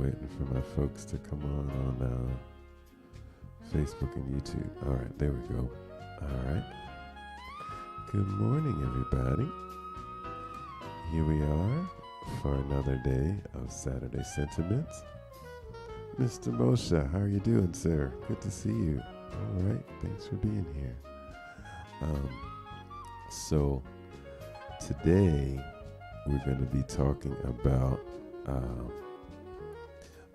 waiting for my folks to come on Facebook and YouTube. All right, there we go. All right. Good morning, everybody. Here we are for another day of Saturday Sentiments. Mr. Moshe, how are you doing, sir? Good to see you. All right, thanks for being here. So today we're going to be talking about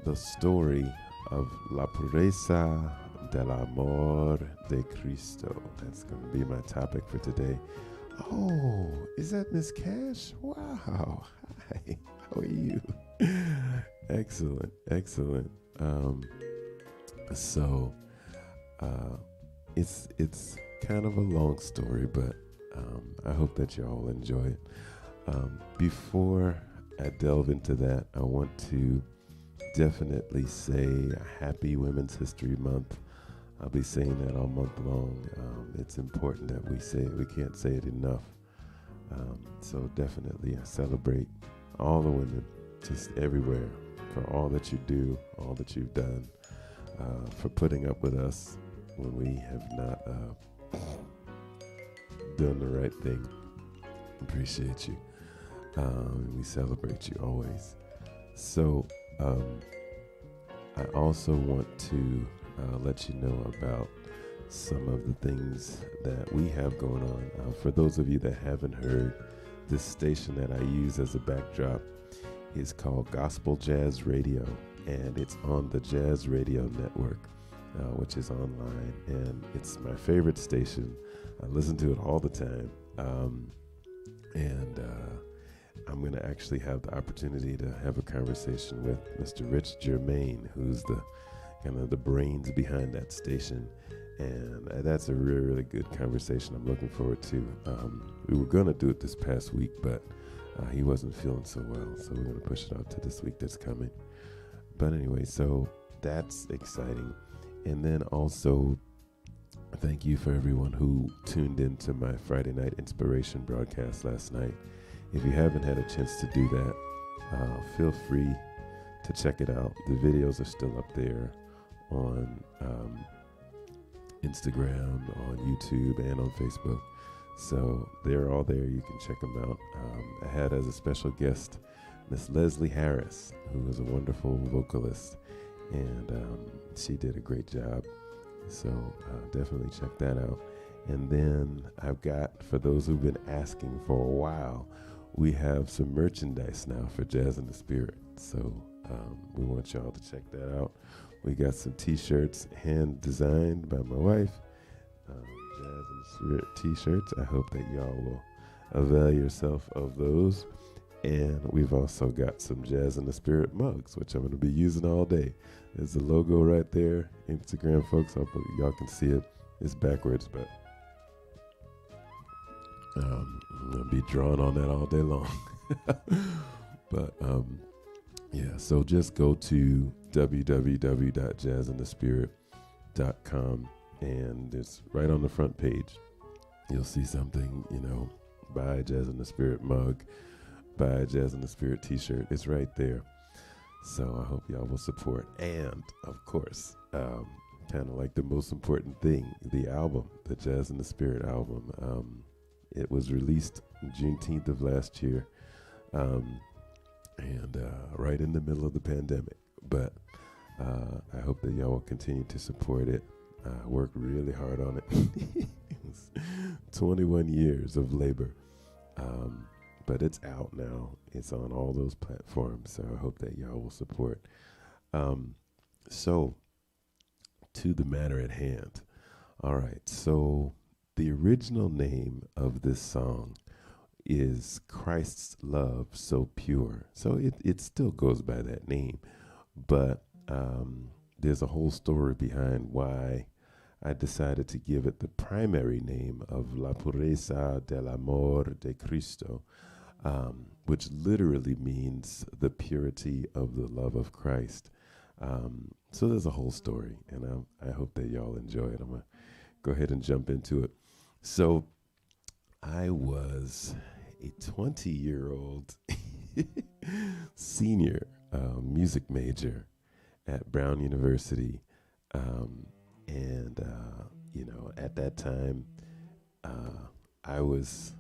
the story of La Pureza del Amor de Cristo. That's going to be my topic for today. Oh, is that Miss Cash? Wow. Hi, how are you? Excellent. It's kind of a long story, but I hope that you all enjoy it. Before I delve into that, I want to definitely say Happy Women's History Month. I'll be saying that all month long. It's important that we say it. We can't say it enough. So definitely I celebrate all the women just everywhere for all that you do, all that you've done, for putting up with us when we have not done the right thing. Appreciate you. We celebrate you always. So I also want to let you know about some of the things that we have going on. For those of you that haven't heard, this station that I use as a backdrop is called Gospel Jazz Radio, and it's on the Jazz Radio Network, which is online, and it's my favorite station. I listen to it all the time, and I'm going to actually have the opportunity to have a conversation with Mr. RichardDAbreuJr, who's the kind of the brains behind that station, and that's a really, really good conversation I'm looking forward to. We were going to do it this past week, but he wasn't feeling so well, so we're going to push it out to this week that's coming. But anyway, so that's exciting. And then also, thank you for everyone who tuned into my Friday Night Inspiration broadcast last night. If you haven't had a chance to do that, feel free to check it out. The videos are still up there on Instagram, on YouTube, and on Facebook. So they're all there. You can check them out. I had as a special guest Miss Leslie Harris, who is a wonderful vocalist, and she did a great job. So definitely check that out. And then I've got, for those who've been asking for a while, we have some merchandise now for Jazz in the Spirit. So we want y'all to check that out. We got some t-shirts hand designed by my wife. Jazz in the Spirit t-shirts. I hope that y'all will avail yourself of those. And we've also got some Jazz in the Spirit mugs, which I'm going to be using all day. There's the logo right there. Instagram folks, I hope y'all can see it. It's backwards, but I'm going to be drawing on that all day long. But yeah, so just go to www.jazzinthespirit.com, and it's right on the front page. You'll see something, buy Jazz in the Spirit mug, buy a Jazz in the Spirit t-shirt. It's right there. So I hope y'all will support. And of course, kind of like the most important thing, the album, the Jazz in the Spirit album. It was released Juneteenth of last year, and right in the middle of the pandemic. But I hope that y'all will continue to support it. I worked really hard on it. It was 21 years of labor. But it's out now. It's on all those platforms. So I hope that y'all will support. So to the matter at hand. All right. So the original name of this song is Christ's Love So Pure. So it still goes by that name. But there's a whole story behind why I decided to give it the primary name of La Pureza del Amor de Cristo, which literally means the purity of the love of Christ. So there's a whole story, and I hope that y'all enjoy it. I'm going to go ahead and jump into it. So I was a 20-year-old senior music major at Brown University. And at that time, I was,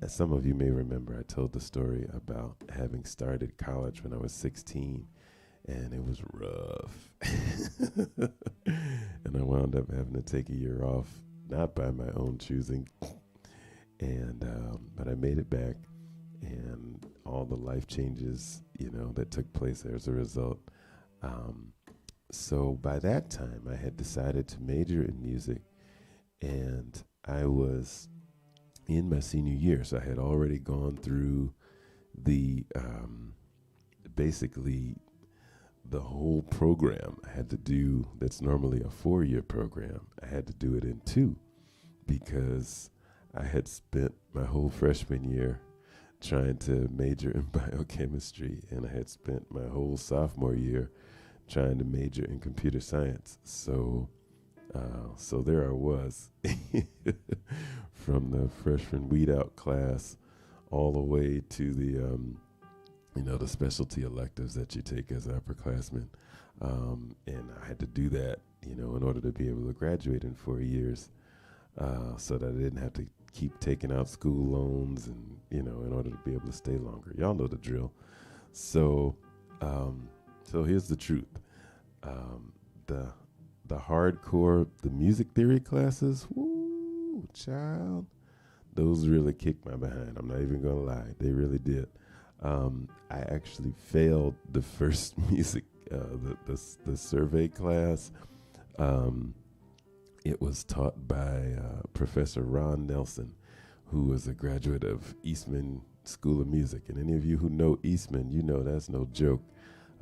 as some of you may remember, I told the story about having started college when I was 16, and it was rough. And I wound up having to take a year off, not by my own choosing. And but I made it back, and all the life changes, that took place as a result. So by that time, I had decided to major in music, and I was in my senior year. So I had already gone through the basically the whole program I had to do. That's normally a 4-year program. I had to do it in 2 because I had spent my whole freshman year trying to major in biochemistry, and I had spent my whole sophomore year trying to major in computer science. So there I was from the freshman weed out class all the way to the the specialty electives that you take as an upperclassman. And I had to do that, in order to be able to graduate in 4 years, so that I didn't have to keep taking out school loans and, in order to be able to stay longer. Y'all know the drill. So here's the truth. The hardcore, the music theory classes, woo, child, those really kicked my behind. I'm not even going to lie. They really did. I actually failed the first music, the survey class. It was taught by Professor Ron Nelson, who was a graduate of Eastman School of Music. And any of you who know Eastman, that's no joke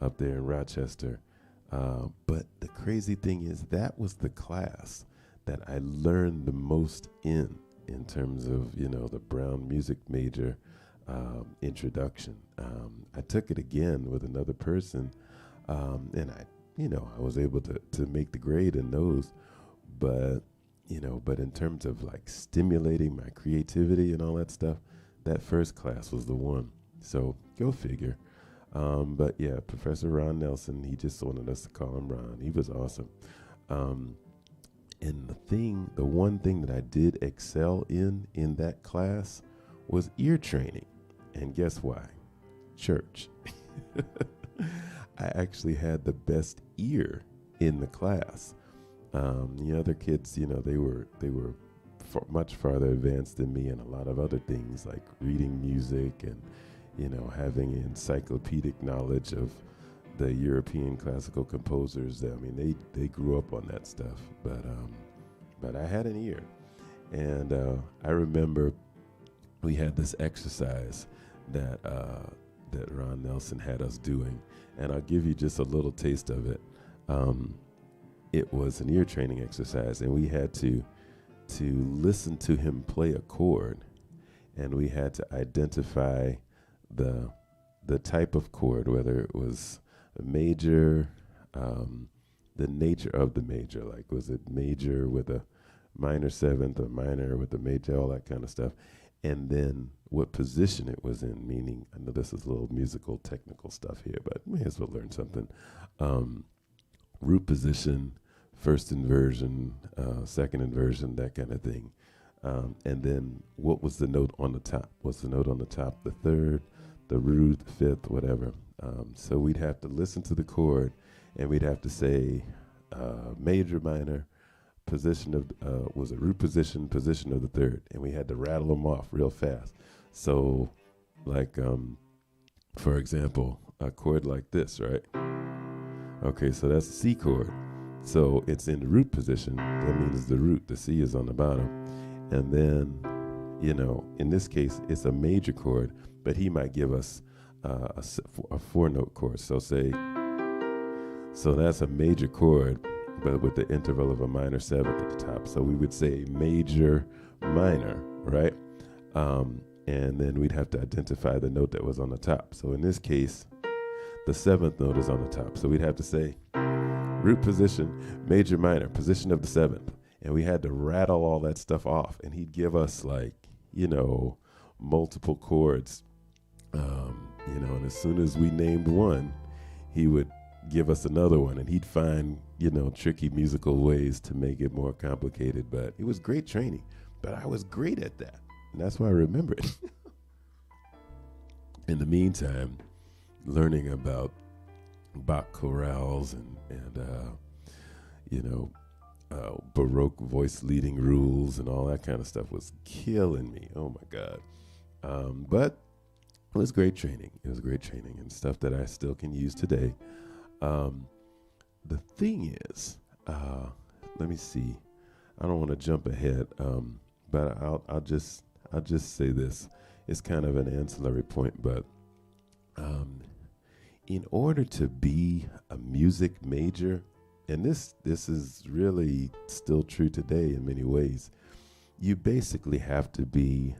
up there in Rochester. But the crazy thing is that was the class that I learned the most in terms of, the Brown music major introduction. I took it again with another person, and I was able to make the grade in those, but in terms of like stimulating my creativity and all that stuff, that first class was the one. So go figure. But yeah, Professor Ron Nelson, he just wanted us to call him Ron. He was awesome. And the one thing that I did excel in that class was ear training. And guess why? Church. I actually had the best ear in the class. The other kids, they were much farther advanced than me in a lot of other things like reading music and, having encyclopedic knowledge of the European classical composers. I mean, they grew up on that stuff, but I had an ear. And I remember we had this exercise that Ron Nelson had us doing, and I'll give you just a little taste of it. It was an ear training exercise, and we had to listen to him play a chord, and we had to identify the type of chord, whether it was a major, the nature of the major, like was it major with a minor seventh or minor with a major, all that kind of stuff, and then what position it was in, meaning, I know this is a little musical technical stuff here, but may as well learn something. Root position, first inversion, second inversion, that kind of thing. And then what was the note on the top? What's the note on the top? The third, the root, the fifth, whatever. So we'd have to listen to the chord, and we'd have to say major, minor, position of, was it root position, position of the third. And we had to rattle them off real fast. So like, for example, a chord like this, right? Okay, so that's the C chord. So it's in the root position. That means the root, the C is on the bottom. And then, in this case, it's a major chord, but he might give us a 4-note chord. So that's a major chord, but with the interval of a minor seventh at the top. So we would say major, minor, right? And then we'd have to identify the note that was on the top. So in this case, the 7th note is on the top. So we'd have to say root position, major, minor, position of the 7th. And we had to rattle all that stuff off. And he'd give us multiple chords And as soon as we named one, he would give us another one, and he'd find, tricky musical ways to make it more complicated. But it was great training. But I was great at that, and that's why I remember it. In the meantime, learning about Bach chorales and Baroque voice leading rules and all that kind of stuff was killing me. Oh my God. But it was great training. It was great training and stuff that I still can use today. The thing is, let me see. I don't want to jump ahead, but I'll just say this. It's kind of an ancillary point, but in order to be a music major, and this is really still true today in many ways, you basically have to be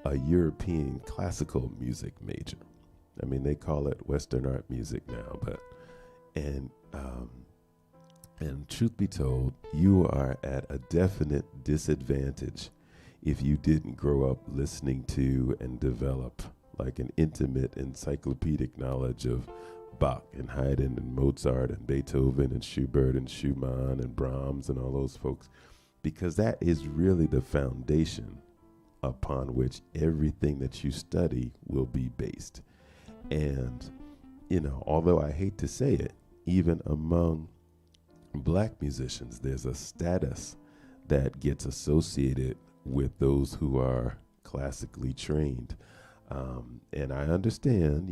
a European classical music major. I mean, they call it Western art music now, and truth be told, you are at a definite disadvantage if you didn't grow up listening to and develop like an intimate encyclopedic knowledge of Bach and Haydn and Mozart and Beethoven and Schubert and Schumann and Brahms and all those folks, because that is really the foundation upon which everything that you study will be based. And, although I hate to say it, even among black musicians, there's a status that gets associated with those who are classically trained. And I understand,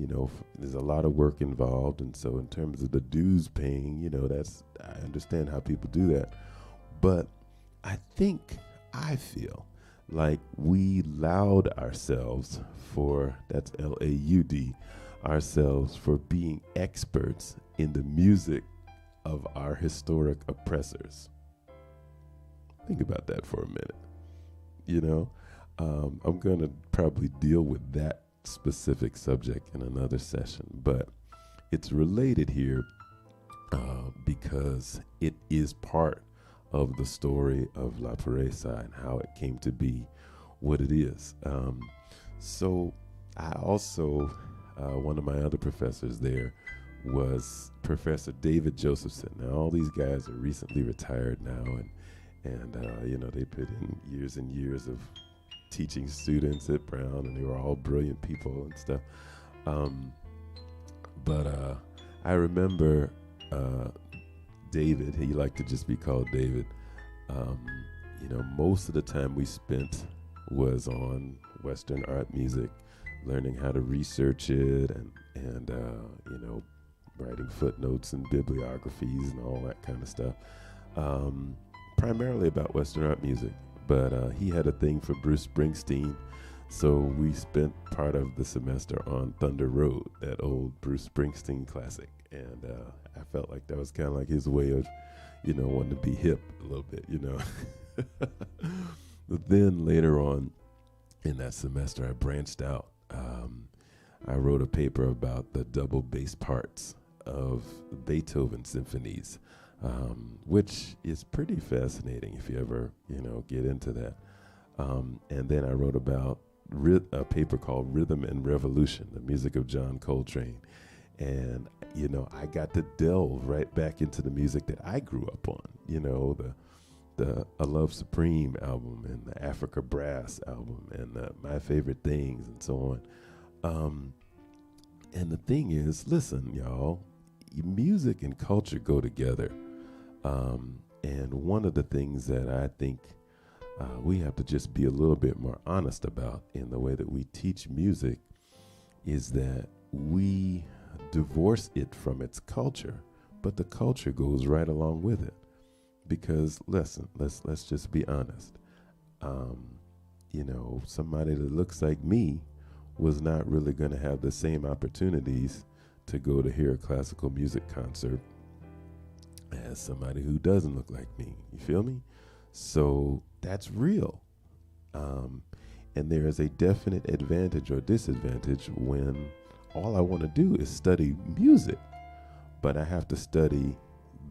there's a lot of work involved. And so in terms of the dues paying, I understand how people do that. But I feel like we laud ourselves that's LAUD, ourselves for being experts in the music of our historic oppressors. Think about that for a minute. I'm going to probably deal with that specific subject in another session, but it's related here because it is part of the story of La Pureza and how it came to be what it is. So I also, one of my other professors there was Professor David Josephson. Now, all these guys are recently retired now, and they put in years and years of teaching students at Brown, and they were all brilliant people and stuff. But I remember David, he liked to just be called David. Most of the time we spent was on Western art music, learning how to research it and writing footnotes and bibliographies and all that kind of stuff. Primarily about Western art music. But he had a thing for Bruce Springsteen, so we spent part of the semester on Thunder Road, that old Bruce Springsteen classic. And I felt like that was kind of like his way of, wanting to be hip a little bit, But then later on in that semester, I branched out. I wrote a paper about the double bass parts of Beethoven symphonies. Which is pretty fascinating if you ever, get into that. And then I wrote about a paper called Rhythm and Revolution, the music of John Coltrane. And, I got to delve right back into the music that I grew up on, the A Love Supreme album and the Africa Brass album and My Favorite Things and so on. And the thing is, listen, y'all, music and culture go together. And one of the things that I think we have to just be a little bit more honest about in the way that we teach music is that we divorce it from its culture, but the culture goes right along with it. Because listen, let's just be honest. Somebody that looks like me was not really going to have the same opportunities to go to hear a classical music concert as somebody who doesn't look like me. You feel me? So that's real. And there is a definite advantage or disadvantage when all I want to do is study music, but I have to study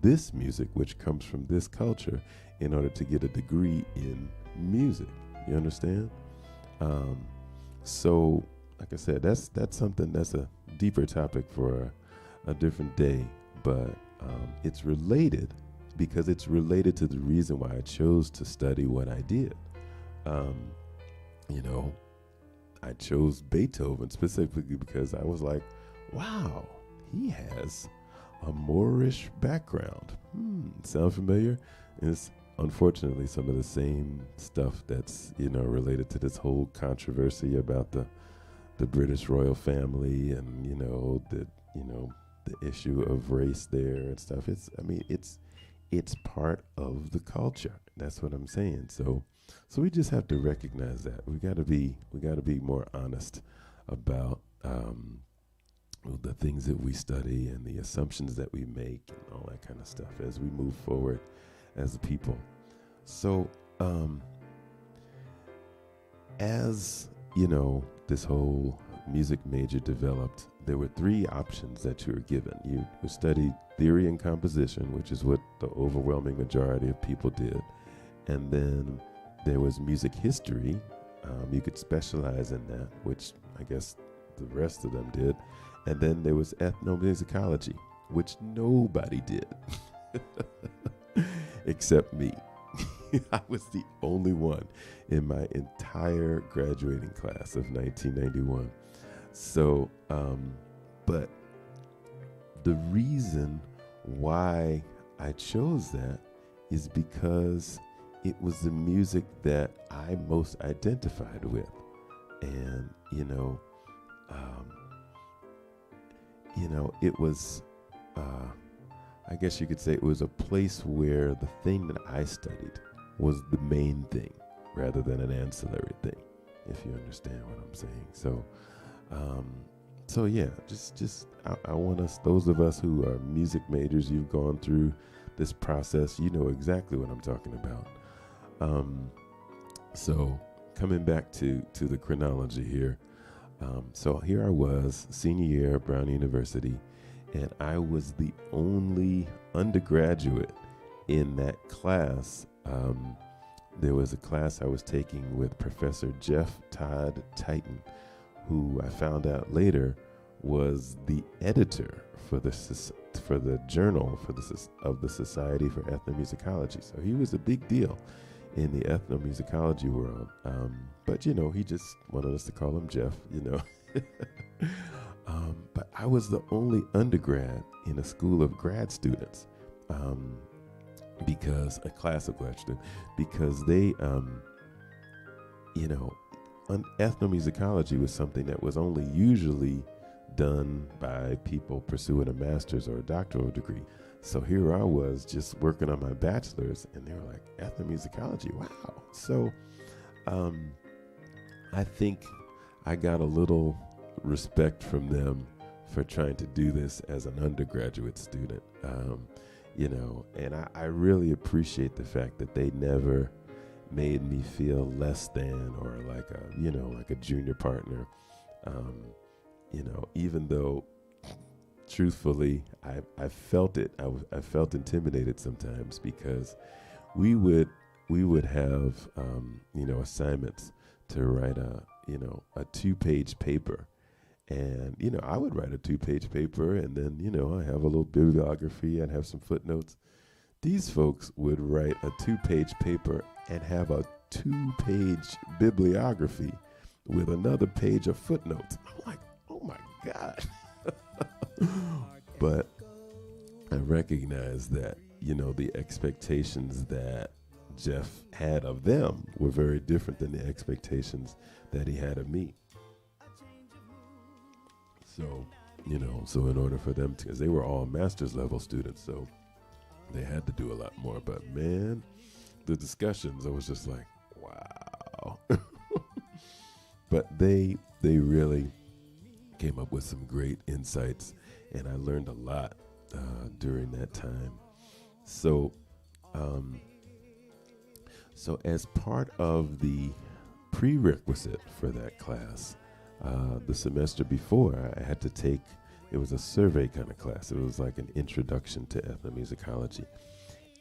this music, which comes from this culture, in order to get a degree in music. You understand? So like I said, that's something that's a deeper topic for a different day. But it's related because it's related to the reason why I chose to study what I did. Um, you know, I chose Beethoven specifically because I was like, wow, he has a Moorish background. Sound familiar? It's unfortunately some of the same stuff that's, related to this whole controversy about the British royal family and, the issue of race there and stuff. It's part of the culture. That's what I'm saying. So we just have to recognize that. We got to be more honest about the things that we study and the assumptions that we make and all that kind of stuff as we move forward as a people. So, as this whole music major developed, there were 3 options that you were given. You studied theory and composition, which is what the overwhelming majority of people did. And then there was music history. You could specialize in that, which I guess the rest of them did. And then there was ethnomusicology, which nobody did except me. I was the only one in my entire graduating class of 1991. So, but the reason why I chose that is because it was the music that I most identified with. And, it was, I guess you could say it was a place where the thing that I studied was the main thing rather than an ancillary thing, if you understand what I'm saying. So yeah, I want us, those of us who are music majors, you've gone through this process, you know exactly what I'm talking about. So coming back to the chronology here. So here I was, senior year at Brown University, and I was the only undergraduate in that class. There was a class I was taking with Professor Jeff Todd Titan, who I found out later was the editor for the journal of the Society for Ethnomusicology. So he was a big deal in the ethnomusicology world. But, he just wanted us to call him Jeff, But I was the only undergrad in a school of grad students, because a class of grad students, because they, ethnomusicology was something that was only usually done by people pursuing a master's or a doctoral degree. So here I was just working on my bachelor's, and they were like, ethnomusicology, wow. So I think I got a little respect from them for trying to do this as an undergraduate student, and I really appreciate the fact that they never made me feel less than or like a junior partner, even though truthfully, I felt it. I felt intimidated sometimes because we would have assignments to write a 2-page paper, and I would write a 2-page paper, and then I have a little bibliography and have some footnotes. These folks would write a 2-page paper and have a 2-page bibliography with another page of footnotes. I'm like, oh my God. But I recognize that, the expectations that Jeff had of them were very different than the expectations that he had of me. So, so in order for them to, because they were all master's level students, so they had to do a lot more. But man, the discussions, I was just like, wow. But they really came up with some great insights, and I learned a lot during that time. So, so as part of the prerequisite for that class, the semester before, I had to take, it was a survey kind of class. It was like an introduction to ethnomusicology.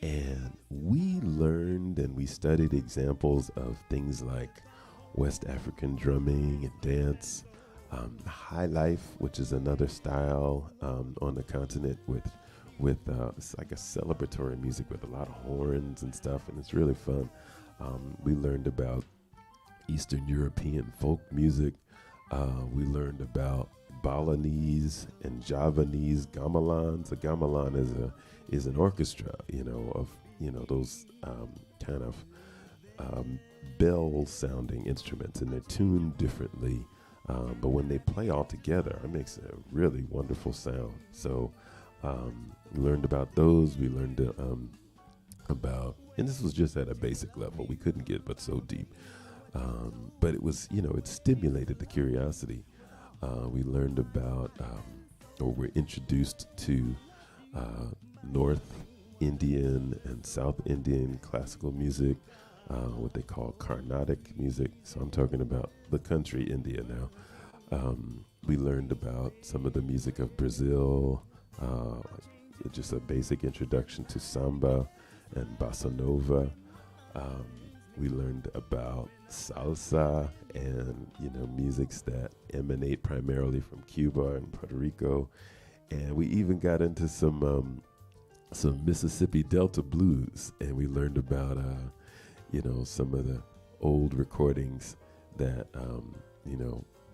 And we learned and we studied examples of things like West African drumming and dance, High life, which is another style on the continent with it's like a celebratory music with a lot of horns and stuff, and it's really fun. We learned about Eastern European folk music. We learned about Balinese and Javanese gamelans. A gamelan is an orchestra, of those kind of bell sounding instruments, and they're tuned differently. But when they play all together, it makes a really wonderful sound. So we learned about those. We learned about, and this was just at a basic level. We couldn't get but so deep. But it was, it stimulated the curiosity. We learned about, or were introduced to North Indian and South Indian classical music, what they call Carnatic music. So I'm talking about the country India now. We learned about some of the music of Brazil, just a basic introduction to samba and bossa nova. We learned about salsa and, musics that emanate primarily from Cuba and Puerto Rico. And we even got into some Mississippi Delta blues, and we learned about, some of the old recordings that,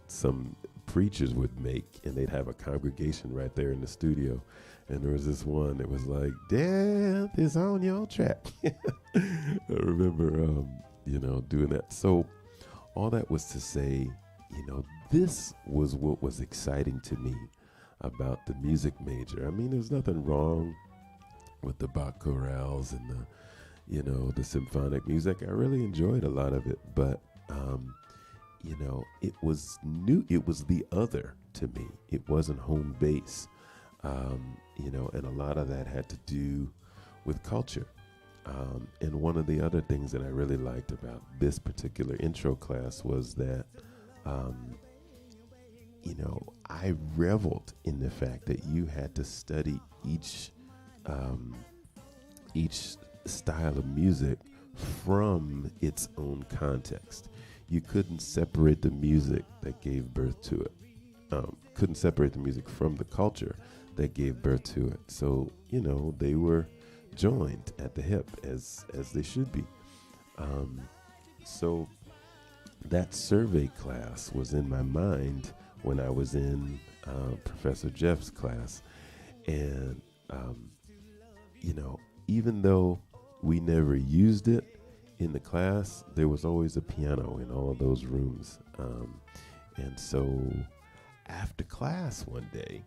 some preachers would make, and they'd have a congregation right there in the studio. And there was this one that was like, "Death is on your track." I remember, doing that. So all that was to say, this was what was exciting to me about the music major. I mean, there's nothing wrong with the Bach chorales and the symphonic music. I really enjoyed a lot of it, but it was new. It was the other to me. It wasn't home base, and a lot of that had to do with culture. And one of the other things that I really liked about this particular intro class was that, I reveled in the fact that you had to study each style of music from its own context. You couldn't separate the music that gave birth to it. Couldn't separate the music from the culture that gave birth to it. So, they were joined at the hip as they should be. So that survey class was in my mind when I was in Professor Jeff's class. And, even though we never used it in the class, there was always a piano in all of those rooms. And so after class one day,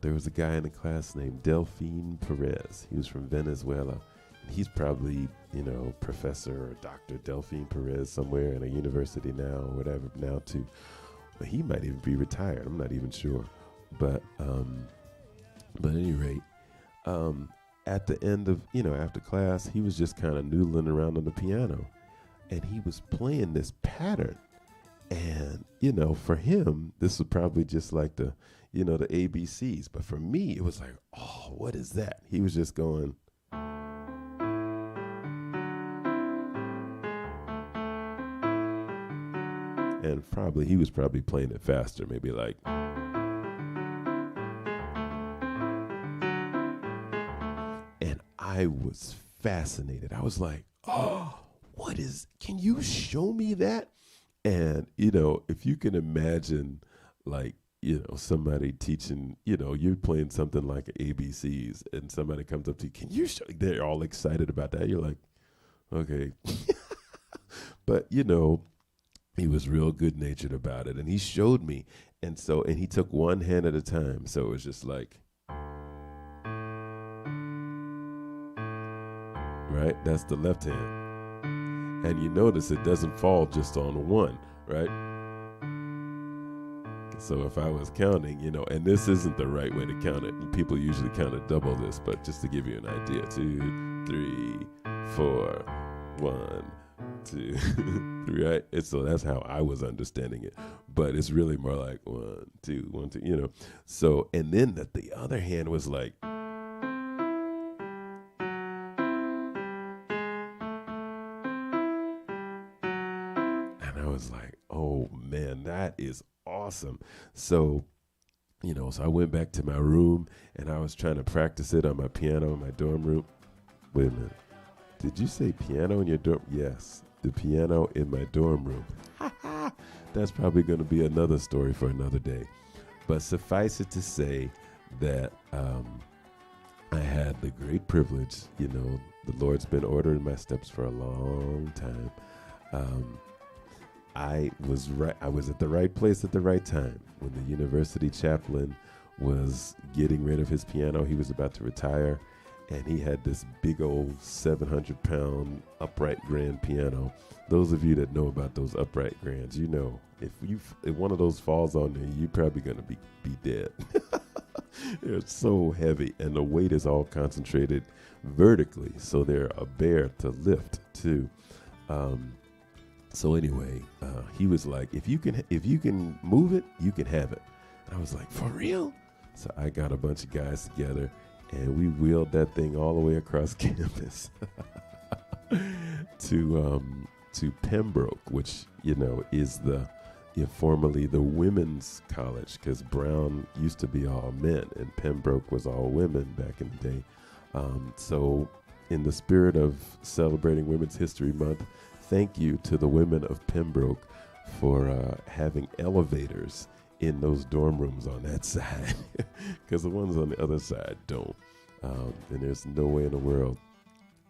there was a guy in the class named Delphine Perez. He was from Venezuela. He's probably, Professor or Dr. Delphine Perez somewhere in a university now or whatever now too. But he might even be retired. I'm not even sure. But at any rate, at the end of, after class, he was just kind of noodling around on the piano. And he was playing this pattern. And, for him, this was probably just like the ABCs. But for me, it was like, oh, what is that? He was just going. And he was probably playing it faster, maybe like. And I was fascinated. I was like, oh, can you show me that? And, if you can imagine, like, somebody teaching, you're playing something like ABCs and somebody comes up to you, can you show? They're all excited about that. You're like, okay. But, he was real good natured about it. And he showed me. And he took one hand at a time. So it was just like, right? That's the left hand. And you notice it doesn't fall just on one, right? So if I was counting, and this isn't the right way to count it. People usually count it double this, but just to give you an idea, 2, 3, 4, 1, 2, 3, right? So that's how I was understanding it. But it's really more like 1, 2, 1, 2, So, and then the other hand was like, and I was like, oh man, that is awesome. So, so I went back to my room and I was trying to practice it on my piano in my dorm room. Wait a minute. Did you say piano in your dorm? Yes, the piano in my dorm room. That's probably going to be another story for another day. But suffice it to say that I had the great privilege, the Lord's been ordering my steps for a long time. I was at the right place at the right time when the university chaplain was getting rid of his piano. He was about to retire, and he had this big old 700-pound upright grand piano. Those of you that know about those upright grands, if one of those falls on you, you're probably going to be dead. They're so heavy, and the weight is all concentrated vertically, so they're a bear to lift too. So anyway, he was like, if you can move it, you can have it. And I was like, for real? So I got a bunch of guys together, and we wheeled that thing all the way across campus to Pembroke, which is formerly the women's college, because Brown used to be all men and Pembroke was all women back in the day. So in the spirit of celebrating Women's History Month, thank you to the women of Pembroke for having elevators in those dorm rooms on that side, because the ones on the other side don't. And there's no way in the world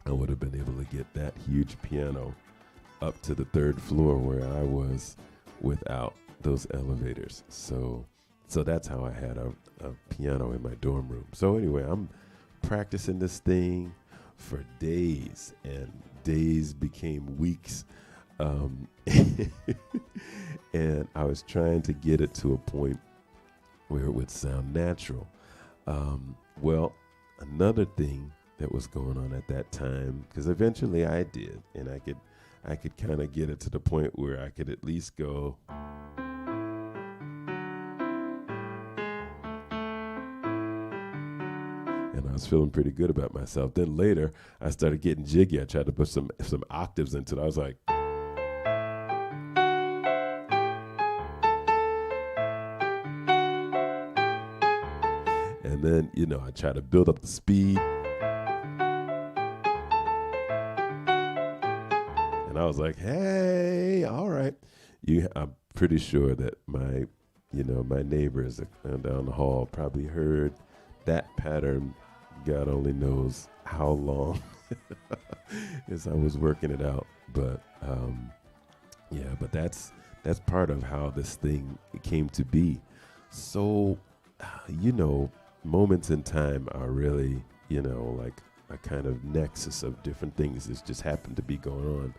I would have been able to get that huge piano up to the third floor where I was without those elevators. So that's how I had a piano in my dorm room. So anyway, I'm practicing this thing for days, and days became weeks. And I was trying to get it to a point where it would sound natural. Well, another thing that was going on at that time, because eventually I did, and I could kind of get it to the point where I could at least go. And I was feeling pretty good about myself. Then later, I started getting jiggy. I tried to put some octaves into it. I was like, and then, I tried to build up the speed. And I was like, hey, all right. I'm pretty sure that my neighbors down the hall probably heard that pattern. God only knows how long as I was working it out. But but that's part of how this thing came to be. So, moments in time are really, like a kind of nexus of different things that just happened to be going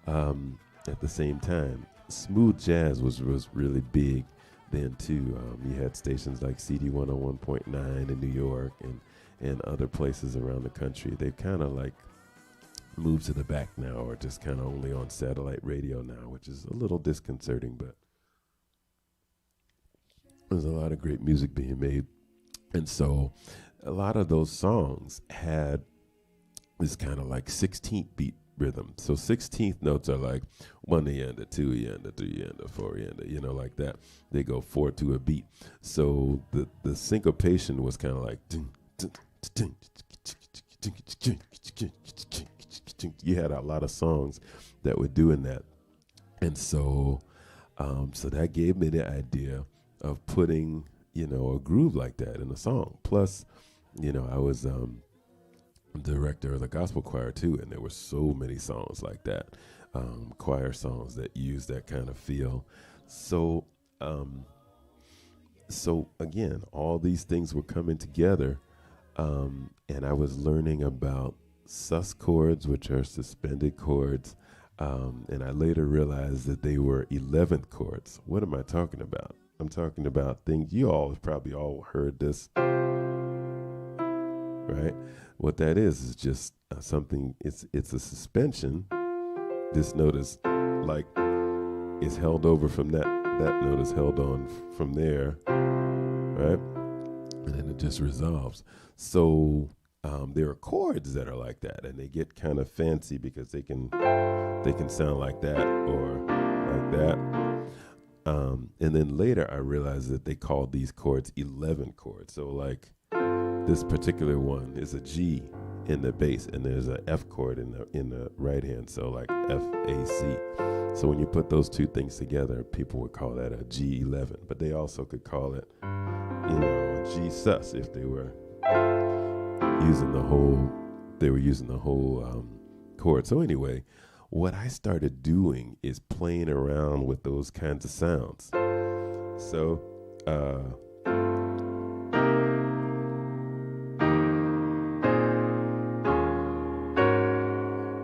on at the same time. Smooth jazz was really big then too. You had stations like CD 101.9 in New York and other places around the country. They've kind of like moved to the back now, or just kind of only on satellite radio now, which is a little disconcerting, but there's a lot of great music being made. And so a lot of those songs had this kind of like 16th beat rhythm. So 16th notes are like 1 yanda, 2 yanda, 3 yanda, 4 yanda, like that. They go 4 to a beat. So the syncopation was kind of like, you had a lot of songs that were doing that. And so that gave me the idea of putting, a groove like that in a song. Plus, I was director of the gospel choir too, and there were so many songs like that, choir songs that use that kind of feel. So again, all these things were coming together, and I was learning about sus chords, which are suspended chords, and I later realized that they were 11th chords. What am I talking about? I'm talking about things you all have probably all heard this, right? What that is just something. It's a suspension. This note is like is held over from that note is held on from there, right? And then it just resolves. So there are chords that are like that, and they get kind of fancy because they can sound like that or like that. And then later I realized that they called these chords 11 chords. So like this particular one is a G in the bass, and there's an F chord in the right hand. So like F, A, C. So when you put those two things together, people would call that a G11, but they also could call it, a G sus if they were using the whole chord. So anyway, what I started doing is playing around with those kinds of sounds. So,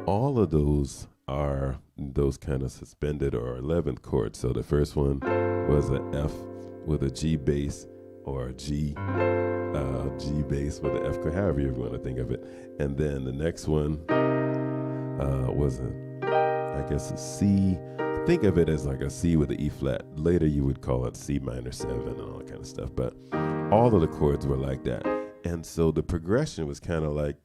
all of those are those kind of suspended or 11th chords. So the first one was an F with a G bass, or a G bass with an F chord, however you want to think of it. And then the next one was a C. Think of it as like a C with an E flat. Later you would call it C minor 7 and all that kind of stuff. But all of the chords were like that. And so the progression was kind of like,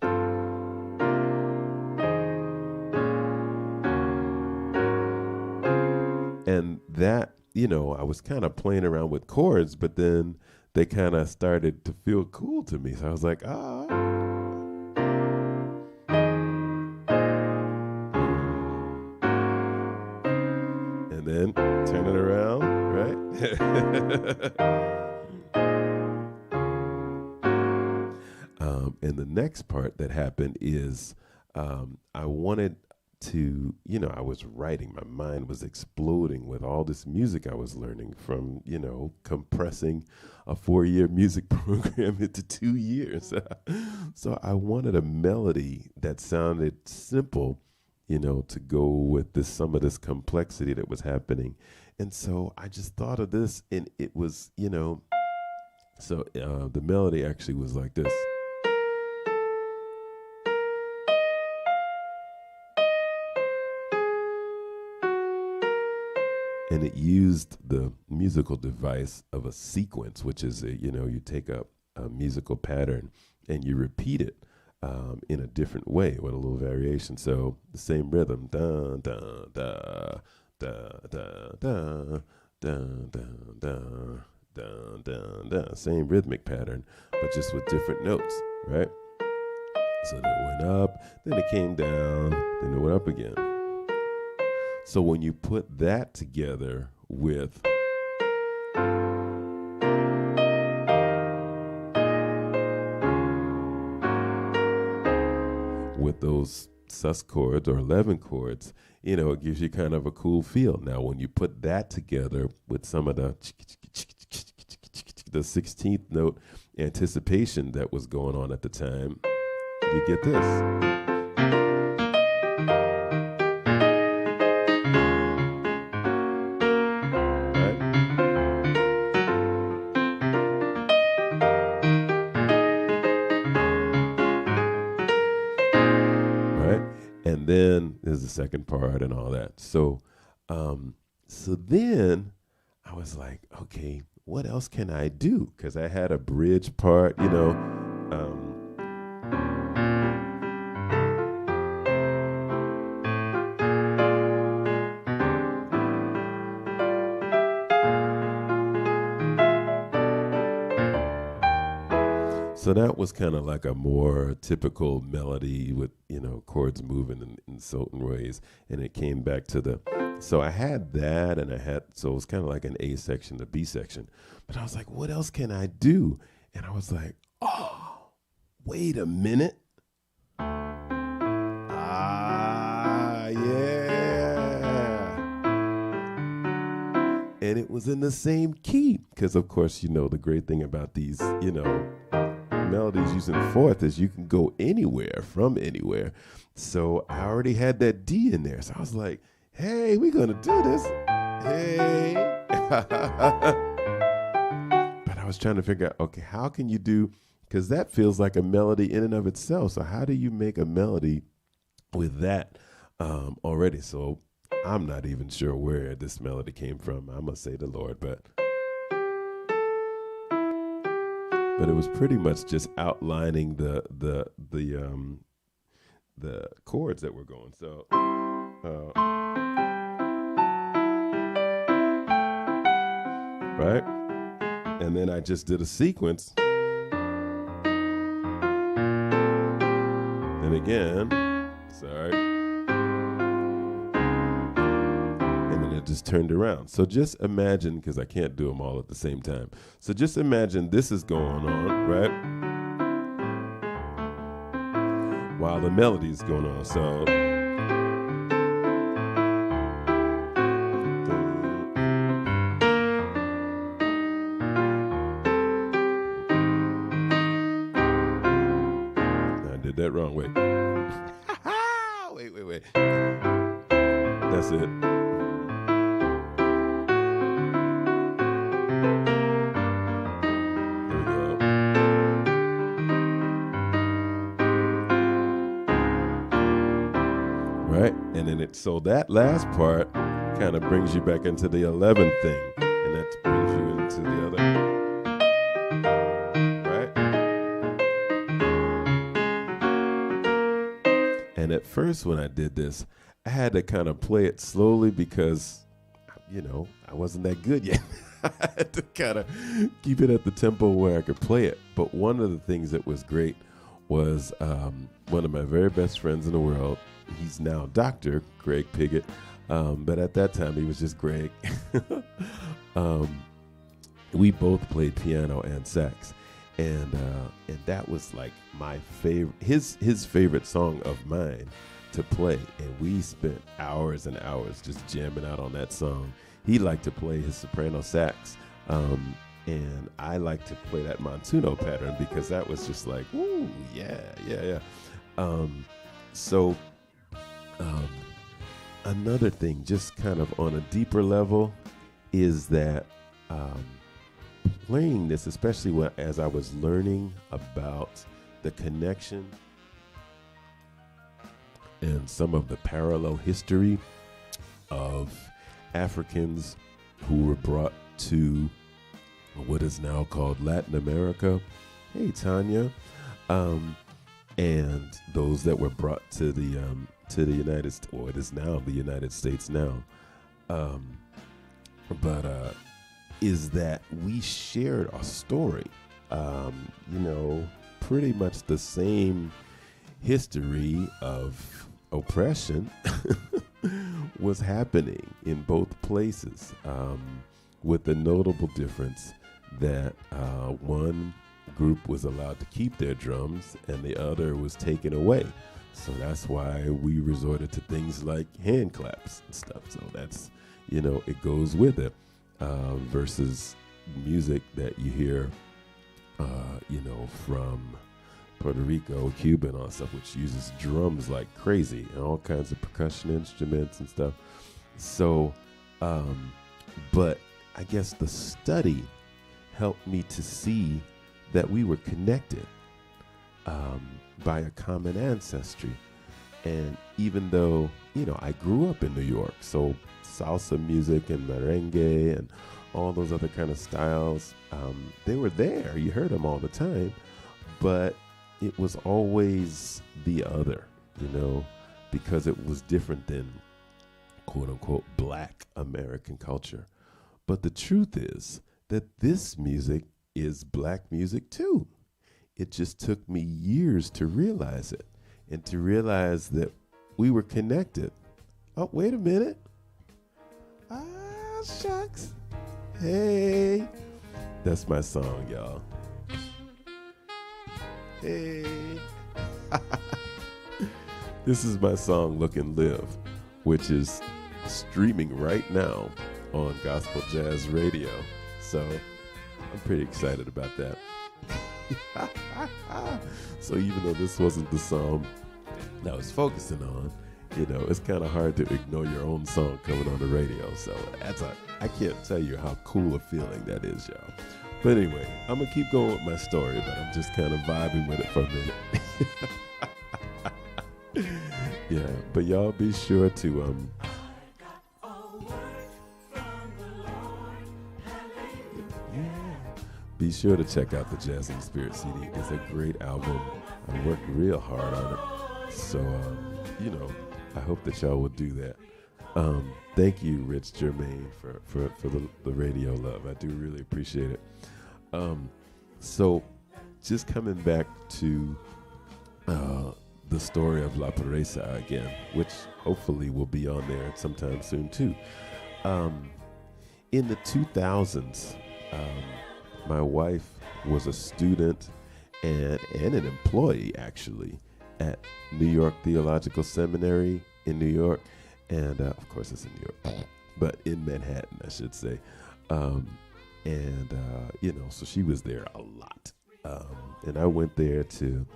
and that, I was kind of playing around with chords, but then they kind of started to feel cool to me. So I was like, and then turn it around, right? And the next part that happened is I wanted to, I was writing. My mind was exploding with all this music I was learning from, compressing a 4-year music program into 2 years. So I wanted a melody that sounded simple, to go with some of this complexity that was happening. And so I just thought of this, and it was, so the melody actually was like this. And it used the musical device of a sequence, which is, you take a musical pattern and you repeat it in a different way with a little variation. So the same rhythm, da da da da da da da da da da da, same rhythmic pattern, but just with different notes, right? So then it went up, then it came down, then it went up again. So when you put that together with those sus chords or 11 chords, it gives you kind of a cool feel. Now, when you put that together with some of the 16th note anticipation that was going on at the time, you get this. And then there's the second part and all that. So then I was like, okay, what else can I do? Because I had a bridge part, So that was kind of like a more typical melody with, chords moving in certain ways. And it came back to so I had that, and so it was kind of like an A section, the B section. But I was like, what else can I do? And I was like, oh, wait a minute. Yeah. And it was in the same key. Because, of course, the great thing about these, melodies using fourth is you can go anywhere from anywhere. So I already had that D in there. So I was like, hey, we're going to do this. Hey. But I was trying to figure out, okay, how can you do, because that feels like a melody in and of itself. So how do you make a melody with that already? So I'm not even sure where this melody came from. I must say the Lord, but it was pretty much just outlining the chords that were going. So right? And then I just did a sequence. And again, sorry. And then it just turned around. So just imagine, because I can't do them all at the same time. So just imagine this is going on, right? While the melody is going on. So that wrong. Wait. wait. That's it. Here we go. Right? And then so that last part kind of brings you back into the 11th thing. And that brings you into the other. And at first when I did this, I had to kind of play it slowly because, I wasn't that good yet. I had to kind of keep it at the tempo where I could play it. But one of the things that was great was one of my very best friends in the world. He's now Dr. Greg Piggott, but at that time he was just Greg. We both played piano and sax. And that was like my favorite, his favorite song of mine to play. And we spent hours and hours just jamming out on that song. He liked to play his soprano sax. And I like to play that Montuno pattern because that was just like, woo, yeah. So another thing, just kind of on a deeper level, is that playing this, especially as I was learning about the connection and some of the parallel history of Africans who were brought to what is now called Latin America. Hey, Tanya. And those that were brought to the United States, or it is now the United States now. Is that we shared a story, pretty much the same history of oppression was happening in both places, with the notable difference that one group was allowed to keep their drums and the other was taken away. So that's why we resorted to things like hand claps and stuff. So that's, it goes with it. Versus music that you hear, from Puerto Rico, Cuba, and all that stuff, which uses drums like crazy and all kinds of percussion instruments and stuff. So, but I guess the study helped me to see that we were connected by a common ancestry. And even though, I grew up in New York, so salsa music and merengue and all those other kind of styles, they were there. You heard them all the time, but it was always the other, because it was different than quote unquote Black American culture. But the truth is that this music is Black music too. It just took me years to realize it and to realize that we were connected. Oh, wait a minute. Shucks. Hey. That's my song, y'all. Hey. This is my song, Look and Live, which is streaming right now on Gospel Jazz Radio. So I'm pretty excited about that. So even though this wasn't the song that I was focusing on, it's kind of hard to ignore your own song coming on the radio. So I can't tell you how cool a feeling that is, y'all. But anyway, I'm going to keep going with my story, but I'm just kind of vibing with it for a minute. Yeah, but y'all be sure to be sure to check out the Jazz in the Spirit CD. It's a great album. I worked real hard on it. So, I hope that y'all will do that. Thank you, Rich Germain, for the radio love. I do really appreciate it. So just coming back to the story of La Pureza again, which hopefully will be on there sometime soon too. In the 2000s, my wife was a student and an employee, actually, at New York Theological Seminary in New York. And of course, it's in New York, but in Manhattan, I should say. So she was there a lot. And I went there to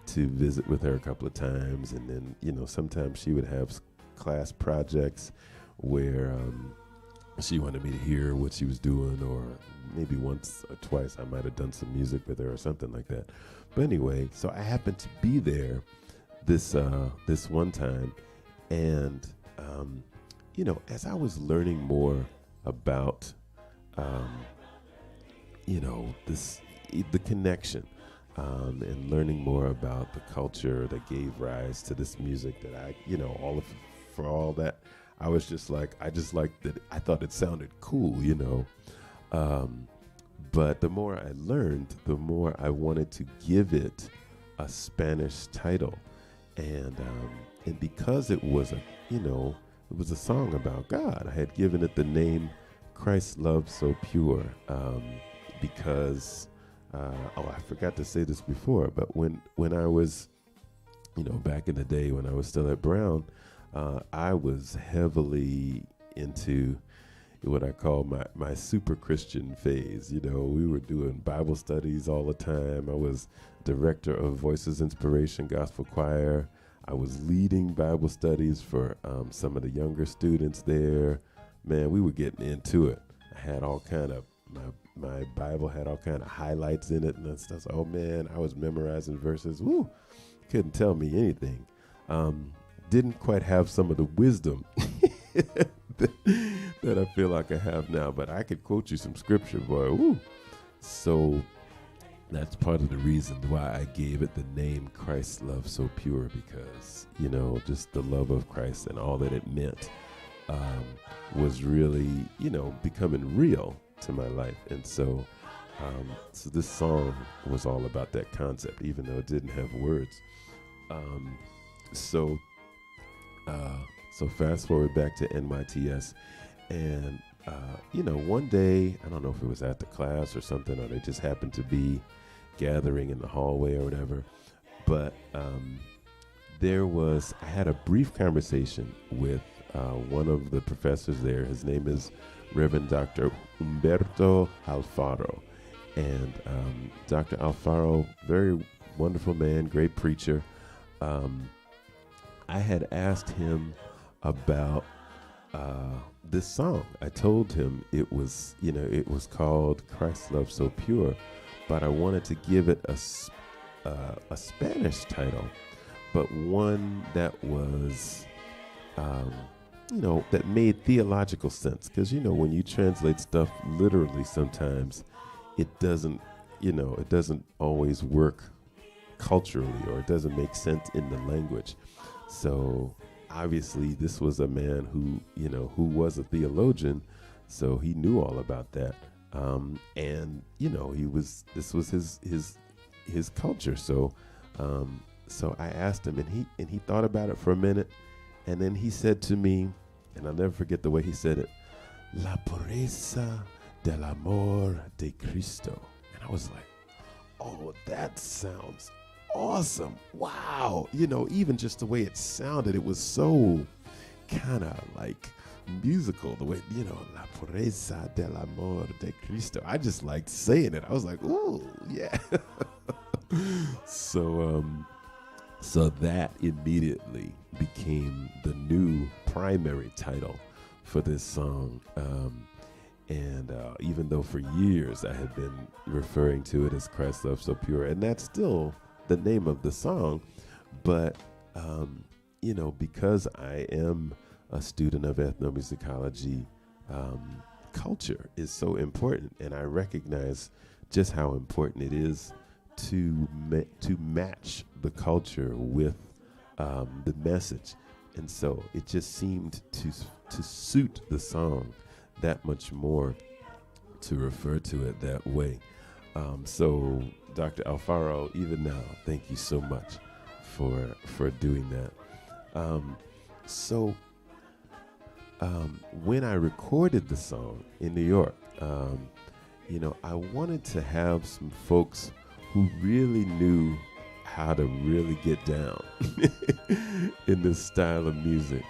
visit with her a couple of times. And then, sometimes she would have class projects where she wanted me to hear what she was doing, or maybe once or twice I might have done some music with her or something like that. But anyway, so I happened to be there this one time, and as I was learning more about the connection, and learning more about the culture that gave rise to this music that for all that, I was just like, I just liked that. I thought it sounded cool, but the more I learned, the more I wanted to give it a Spanish title. And because it was a song about God, I had given it the name Christ's Love So Pure, because I forgot to say this before, but when I was, back in the day when I was still at Brown, I was heavily into what I call my super Christian phase. We were doing Bible studies all the time. I was director of Voices Inspiration Gospel Choir. I was leading Bible studies for some of the younger students there. Man, we were getting into it. I had all kind of, my Bible had all kind of highlights in it and stuff. Oh man, I was memorizing verses. Woo, couldn't tell me anything. Didn't quite have some of the wisdom that I feel like I have now, but I could quote you some scripture, boy. Woo. So that's part of the reason why I gave it the name Christ's Love So Pure, because, just the love of Christ and all that it meant was really, becoming real to my life. And so this song was all about that concept, even though it didn't have words. So fast forward back to NYTS, and one day, I don't know if it was at the class or something, or they just happened to be gathering in the hallway or whatever, but I had a brief conversation with one of the professors there. His name is Reverend Dr. Humberto Alfaro, and Dr. Alfaro, very wonderful man, great preacher. I had asked him about this song. I told him it was called Christ's Love So Pure, but I wanted to give it a Spanish title, but one that was, that made theological sense. Because, when you translate stuff literally, sometimes it doesn't always work culturally, or it doesn't make sense in the language. So obviously this was a man who was a theologian, so he knew all about that. And this was his culture. So I asked him, and he thought about it for a minute, and then he said to me, and I'll never forget the way he said it, La Pureza del Amor de Cristo. And I was like, oh, that sounds awesome. Wow. Even just the way it sounded, it was so kind of like musical, the way, La Pureza del Amor de Cristo. I just liked saying it. I was like, ooh, yeah. So that immediately became the new primary title for this song. And even though for years I had been referring to it as Christ's Love So Pure, and that's still the name of the song, but because I am a student of ethnomusicology, culture is so important, and I recognize just how important it is to match the culture with the message. And so it just seemed to suit the song that much more to refer to it that way. So Dr. Alfaro, even now, thank you so much for doing that. So when I recorded the song in New York, I wanted to have some folks who really knew how to really get down in this style of music,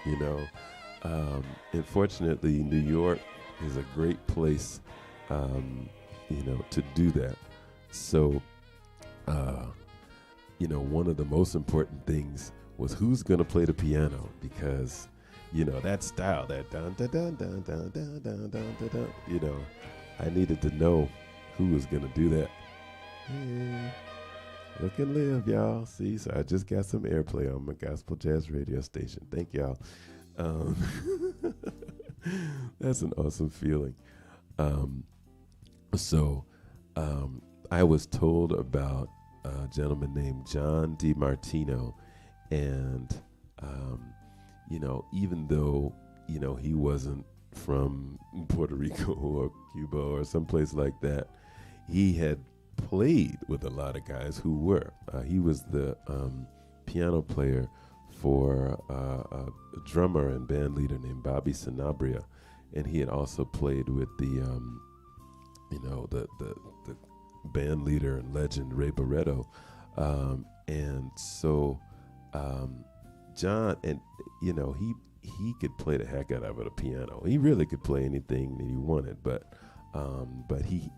Unfortunately, New York is a great place, to do that. So, one of the most important things was who's going to play the piano, because, that style, that dun dun dun dun dun dun dun dun dun, dun, I needed to know who was going to do that. Hey, look and live, y'all. See, so I just got some airplay on my gospel jazz radio station. Thank y'all. That's an awesome feeling. So I was told about a gentleman named John DiMartino, and even though he wasn't from Puerto Rico or Cuba or someplace like that, he had played with a lot of guys who were. He was the piano player for a drummer and band leader named Bobby Sanabria, and he had also played with the band leader and legend Ray Barretto, and so John, and he could play the heck out of the piano. He really could play anything that he wanted, but he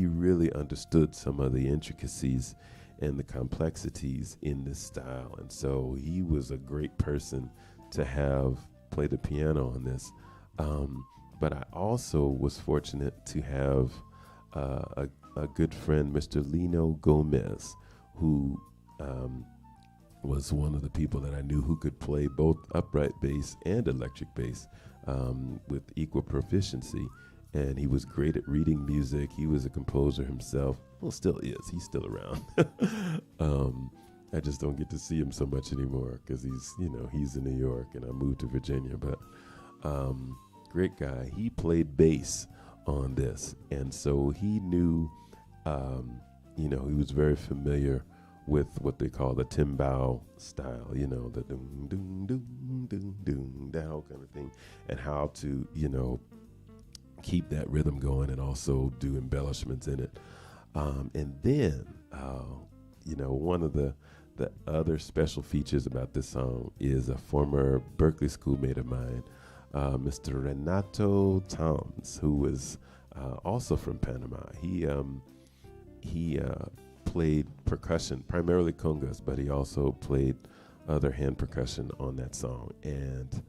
really understood some of the intricacies and the complexities in this style, and so he was a great person to have play the piano on this. But I also was fortunate to have a good friend, Mr. Lino Gomez, who was one of the people that I knew who could play both upright bass and electric bass with equal proficiency. And he was great at reading music. He was a composer himself. Well, still is. He's still around. I just don't get to see him so much anymore because he's in New York and I moved to Virginia. But great guy. He played bass on this. And so he knew, he was very familiar with what they call the timbal style, the doom, doom, doom, doom, doom, that whole kind of thing, and how to, keep that rhythm going and also do embellishments in it. And then, one of the other special features about this song is a former Berkeley schoolmate of mine, Mr. Renato Toms, who was also from Panama. He played percussion, primarily congas, but he also played other hand percussion on that song. And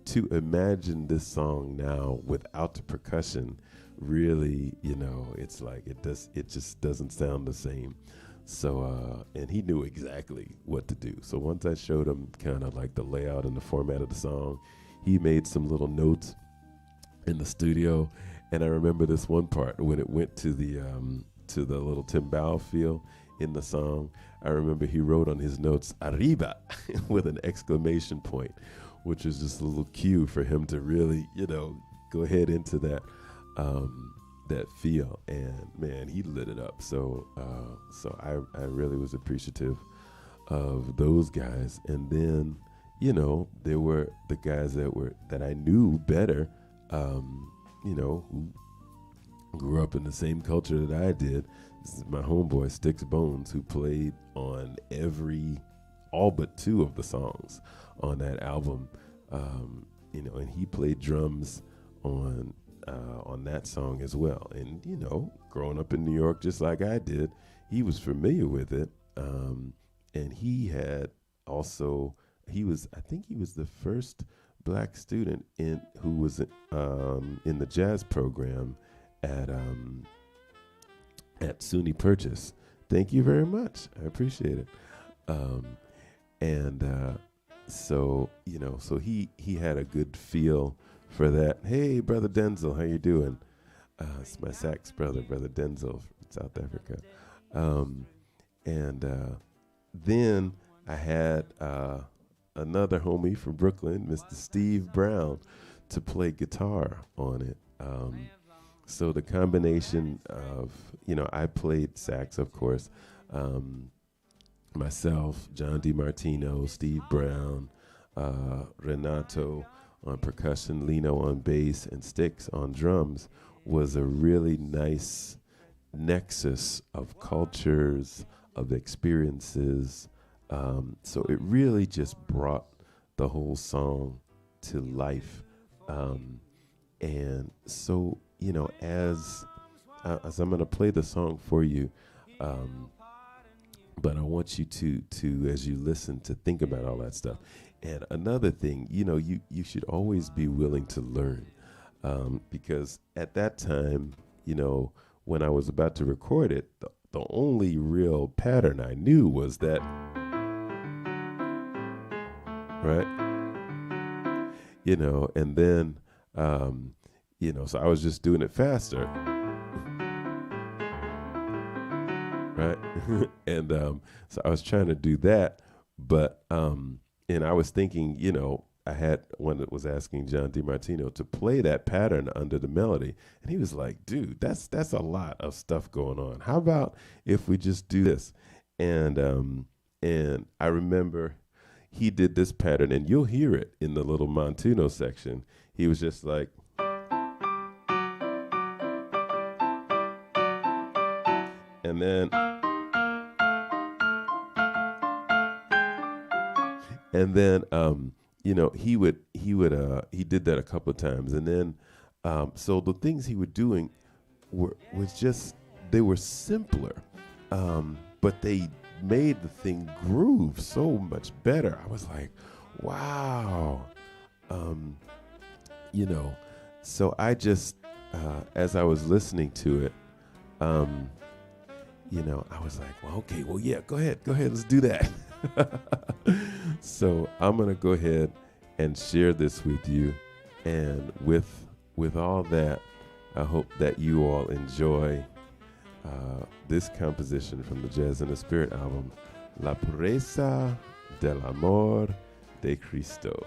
to imagine this song now without the percussion, really, it's like it just doesn't sound the same. So and he knew exactly what to do. So once I showed him kind of like the layout and the format of the song, he made some little notes in the studio. And I remember this one part when it went to the little timbal feel in the song. I remember he wrote on his notes "arriba" with an exclamation point, which is just a little cue for him to really, go ahead into that feel. And man, he lit it up. So I really was appreciative of those guys. And then, there were the guys that I knew better, who grew up in the same culture that I did. This is my homeboy Sticks Bones, who played on all but 2 of the songs on that album. And he played drums on that song as well. And, growing up in New York, just like I did, he was familiar with it. And he had also, I think he was the first black student who was in the jazz program at SUNY Purchase. Thank you very much. I appreciate it. So he had a good feel for that. Hey, Brother Denzel, how you doing? It's my sax brother Denzel from South Africa. Then I had another homie from Brooklyn, Mr. Steve Brown, to play guitar on it. So the combination of, I played sax, of course, myself, John DiMartino, Steve Brown, Renato on percussion, Lino on bass, and Sticks on drums, was a really nice nexus of cultures, of experiences. So it really just brought the whole song to life. And so, as I'm going to play the song for you, but I want you to, as you listen, to think about all that stuff. And another thing, you should always be willing to learn, because at that time, when I was about to record it, the only real pattern I knew was that, right? And then, so I was just doing it faster, right? And so I was trying to do that, but, and I was thinking, I had one that was asking John DiMartino to play that pattern under the melody. And he was like, dude, that's a lot of stuff going on. How about if we just do this? And I remember he did this pattern, and you'll hear it in the little Montuno section. He was just like, and then, he did that a couple of times. And then, so the things he was doing they were simpler, but they made the thing groove so much better. I was like, wow. So I just, as I was listening to it, I was like, well, okay, well, yeah, go ahead, let's do that. So I'm going to go ahead and share this with you. And with all that, I hope that you all enjoy this composition from the Jazz in the Spirit album, La Pureza del Amor de Cristo.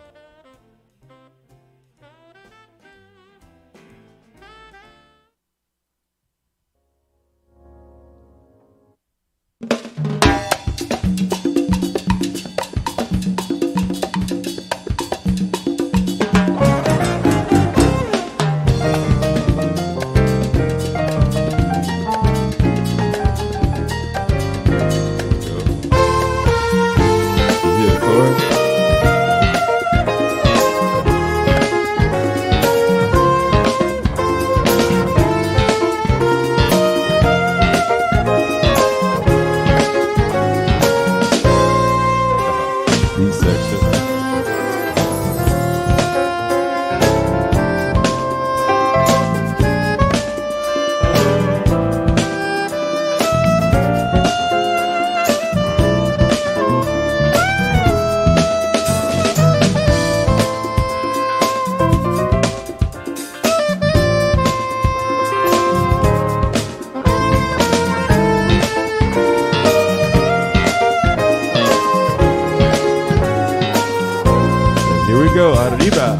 Arriba.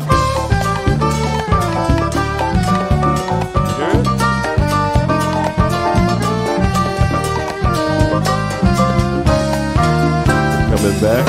Hear it? Coming back.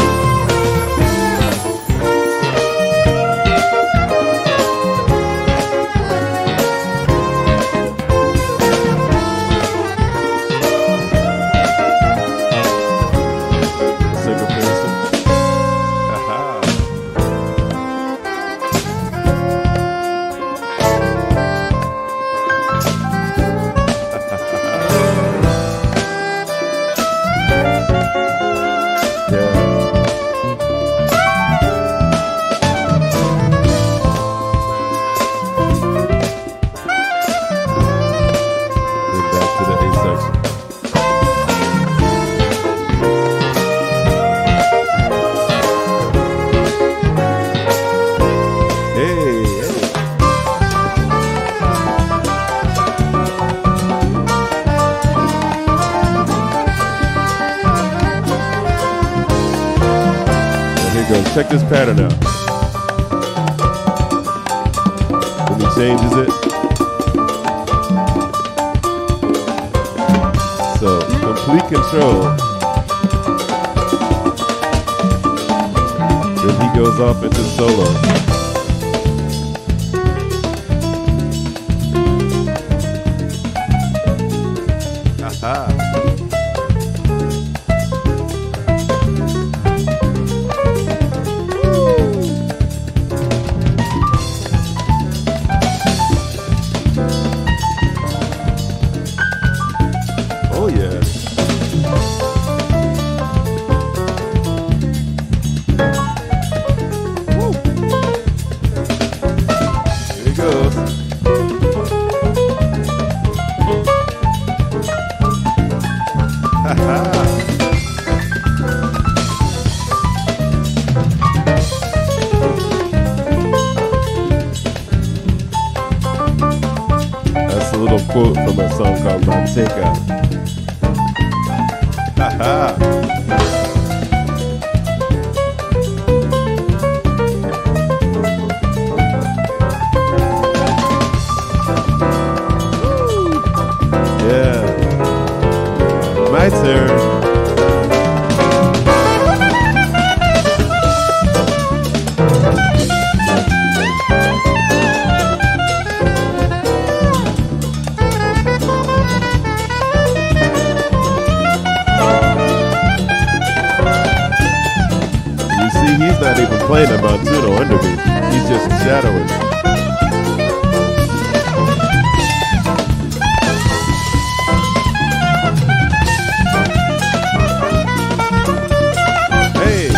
Yeah. go. Check this pattern out. When he changes it. So, complete control. Then he goes off into solo. Aha. Oh yeah. Woo. Here he goes. That's a little quote from a song called Manteca. Yeah. My turn. He's not even playing a Montuno under me. He's just shadowing. Hey.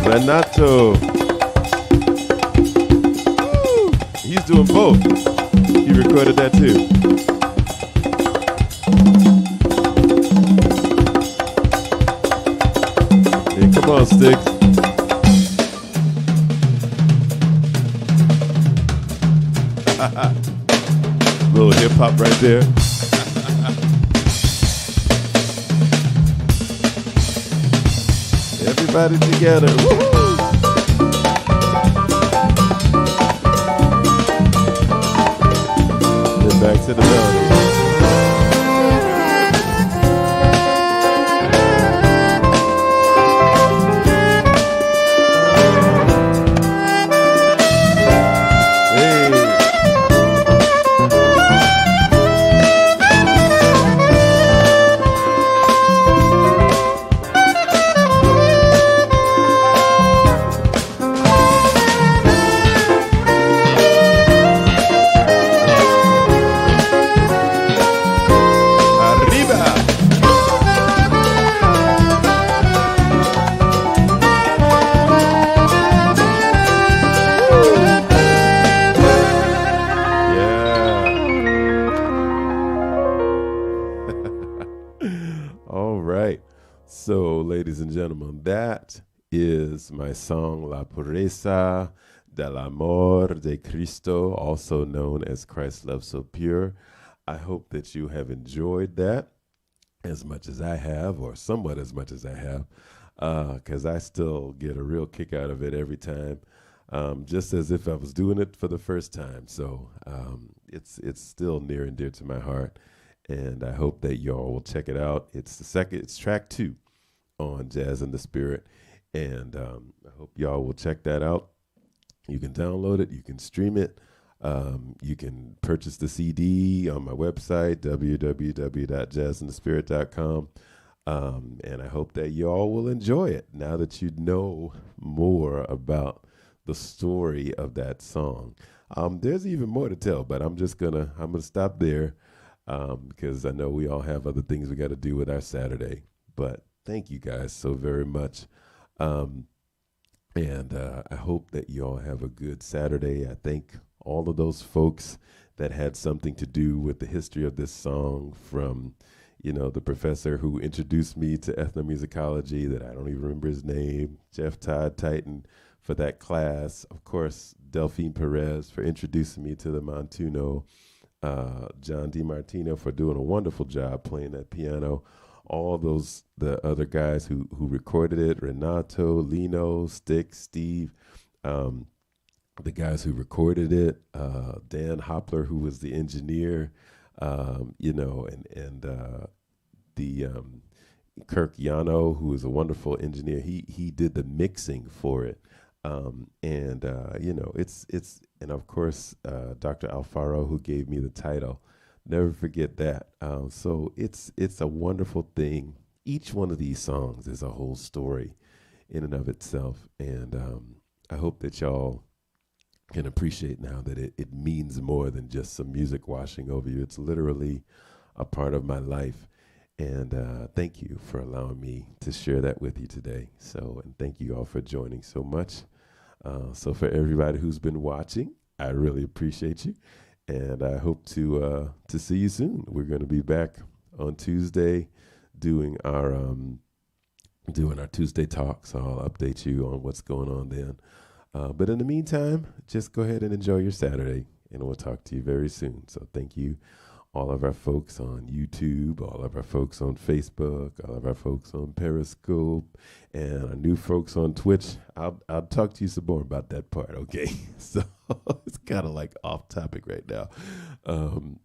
Renato. He's doing both. He recorded that too. Hey, come on, Sticks. Little hip hop right there. Everybody together. Woo-hoo! Then back to the melody. So, ladies and gentlemen, that is my song La Pureza del Amor de Cristo, also known as Christ's Love So Pure. I hope that you have enjoyed that as much as I have, or somewhat as much as I have, because I still get a real kick out of it every time, just as if I was doing it for the first time. So it's still near and dear to my heart, and I hope that y'all will check it out. It's track 2 on Jazz in the Spirit, and I hope y'all will check that out. You can download it, you can stream it, you can purchase the CD on my website, www.jazzinthespirit.com. And I hope that you all will enjoy it now that you know more about the story of that song. There's even more to tell, but I'm gonna stop there because I know we all have other things we got to do with our Saturday. But thank you guys so very much. Um, and I hope that you all have a good Saturday. I thank all of those folks that had something to do with the history of this song, from, the professor who introduced me to ethnomusicology, that I don't even remember his name, Jeff Todd Titan, for that class. Of course, Delphine Perez for introducing me to the Montuno, John DiMartino for doing a wonderful job playing that piano, all the other guys who recorded it, Renato, Lino, Stick, Steve, um, the guys who recorded it, Dan Hopler, who was the engineer, and the Kirk Yano, who is a wonderful engineer. He did the mixing for it. It's and of course Dr. Alfaro, who gave me the title. Never forget that. So it's a wonderful thing. Each one of these songs is a whole story in and of itself, and I hope that y'all can appreciate now that it means more than just some music washing over you. It's literally a part of my life. And thank you for allowing me to share that with you today. So, and thank you all for joining so much. So for everybody who's been watching, I really appreciate you. And I hope to see you soon. We're going to be back on Tuesday doing our Tuesday talk. So I'll update you on what's going on then. But in the meantime, just go ahead and enjoy your Saturday, and we'll talk to you very soon. So thank you, all of our folks on YouTube, all of our folks on Facebook, all of our folks on Periscope, and our new folks on Twitch. I'll talk to you some more about that part, okay? So it's kind of like off topic right now.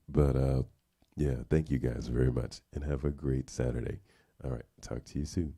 But yeah, thank you guys very much, and have a great Saturday. All right, talk to you soon.